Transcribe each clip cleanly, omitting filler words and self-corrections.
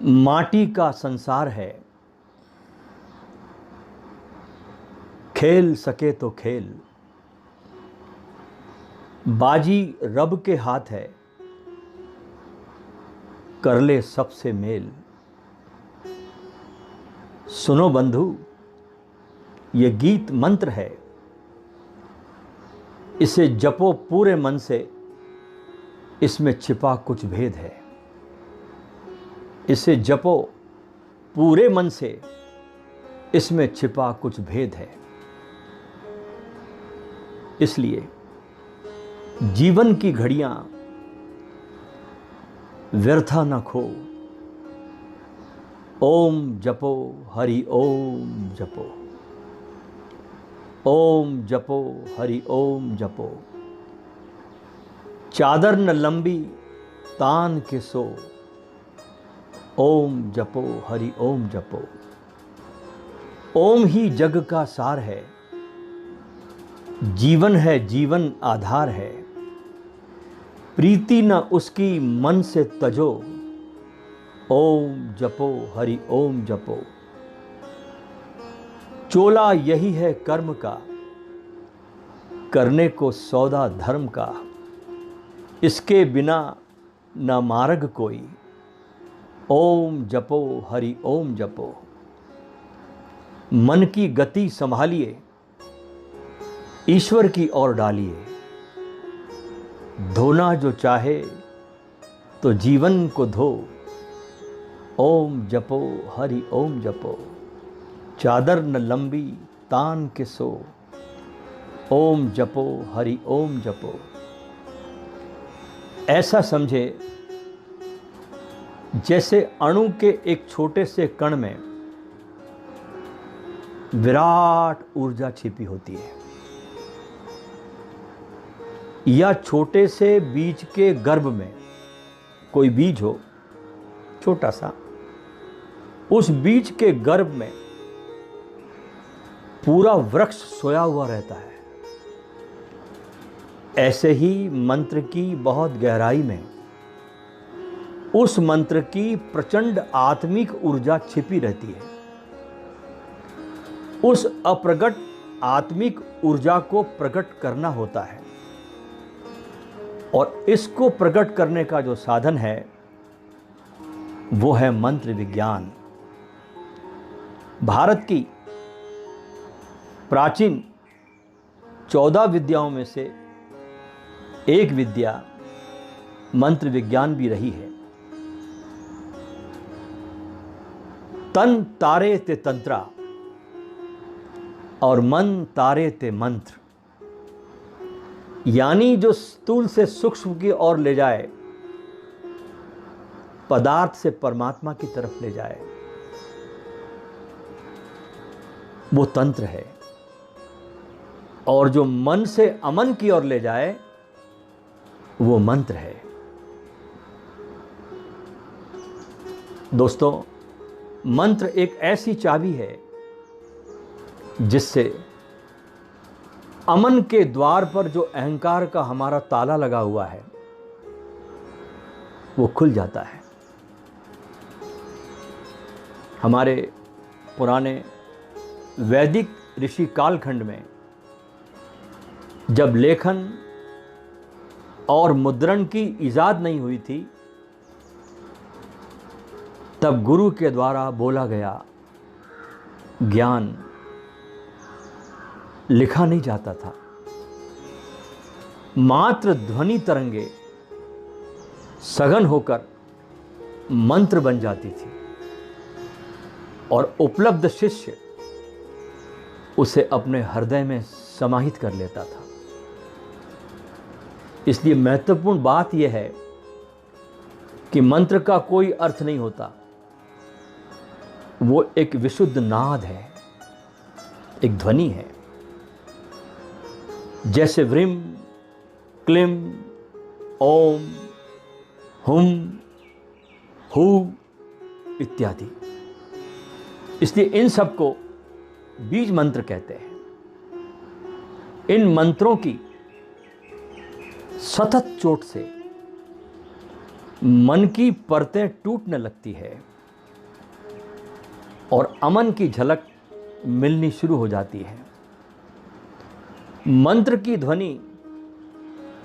माटी का संसार है, खेल सके तो खेल, बाजी रब के हाथ है, कर ले सबसे मेल। सुनो बंधु, ये गीत मंत्र है, इसे जपो पूरे मन से, इसमें छिपा कुछ भेद है। इसे जपो पूरे मन से, इसमें छिपा कुछ भेद है। इसलिए जीवन की घड़ियां व्यर्था न खो। ओम जपो हरि ओम जपो, ओम जपो हरि ओम जपो। चादर न लंबी तान के सो, ओम जपो हरि ओम जपो। ओम ही जग का सार है, जीवन है जीवन आधार है। प्रीति न उसकी मन से तजो, ओम जपो हरि ओम जपो। चोला यही है कर्म का, करने को सौदा धर्म का। इसके बिना न मार्ग कोई, ओम जपो हरि ओम जपो। मन की गति संभालिए, ईश्वर की ओर डालिए। धोना जो चाहे तो जीवन को धो, ओम जपो हरि ओम जपो। चादर न लंबी तान के सो, ओम जपो हरि ओम जपो। ऐसा समझे जैसे अणु के एक छोटे से कण में विराट ऊर्जा छिपी होती है, या छोटे से बीज के गर्भ में कोई बीज हो छोटा सा, उस बीज के गर्भ में पूरा वृक्ष सोया हुआ रहता है। ऐसे ही मंत्र की बहुत गहराई में उस मंत्र की प्रचंड आत्मिक ऊर्जा छिपी रहती है। उस अप्रगट आत्मिक ऊर्जा को प्रकट करना होता है, और इसको प्रकट करने का जो साधन है वो है मंत्र विज्ञान। भारत की प्राचीन 14 विद्याओं में से एक विद्या मंत्र विज्ञान भी रही है। तन तारे ते तंत्रा और मन तारे ते मंत्र, यानी जो स्थूल से सूक्ष्म की ओर ले जाए, पदार्थ से परमात्मा की तरफ ले जाए, वो तंत्र है। और जो मन से अमन की ओर ले जाए, वो मंत्र है। दोस्तों, मंत्र एक ऐसी चाबी है जिससे अमन के द्वार पर जो अहंकार का हमारा ताला लगा हुआ है वो खुल जाता है। हमारे पुराने वैदिक ऋषि कालखंड में जब लेखन और मुद्रण की इजाद नहीं हुई थी, तब गुरु के द्वारा बोला गया ज्ञान लिखा नहीं जाता था, मात्र ध्वनि तरंगे सघन होकर मंत्र बन जाती थी, और उपलब्ध शिष्य उसे अपने हृदय में समाहित कर लेता था। इसलिए महत्वपूर्ण बात यह है कि मंत्र का कोई अर्थ नहीं होता, वो एक विशुद्ध नाद है, एक ध्वनि है। जैसे व्रीम, क्लीम, ओम, हुम, हु इत्यादि। इसलिए इन सबको बीज मंत्र कहते हैं। इन मंत्रों की सतत चोट से मन की परतें टूटने लगती है, और अमन की झलक मिलनी शुरू हो जाती है। मंत्र की ध्वनि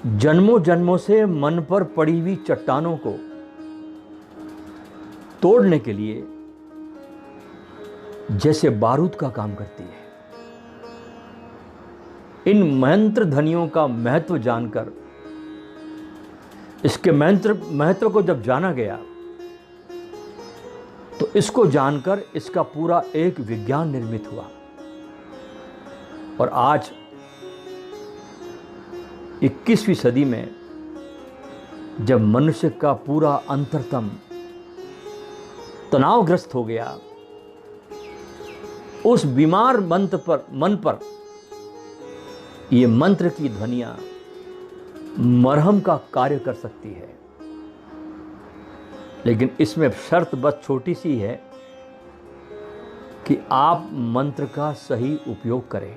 जन्मों जन्मों से मन पर पड़ी हुई चट्टानों को तोड़ने के लिए जैसे बारूद का काम करती है। इन मंत्र ध्वनियों का महत्व जानकर, इसके महत्व को जब जाना गया तो इसको जानकर इसका पूरा एक विज्ञान निर्मित हुआ। और आज 21वीं सदी में जब मनुष्य का पूरा अंतरतम तनावग्रस्त हो गया, उस बीमार मन पर ये मंत्र की ध्वनियां मरहम का कार्य कर सकती है। लेकिन इसमें शर्त बस छोटी सी है कि आप मंत्र का सही उपयोग करें।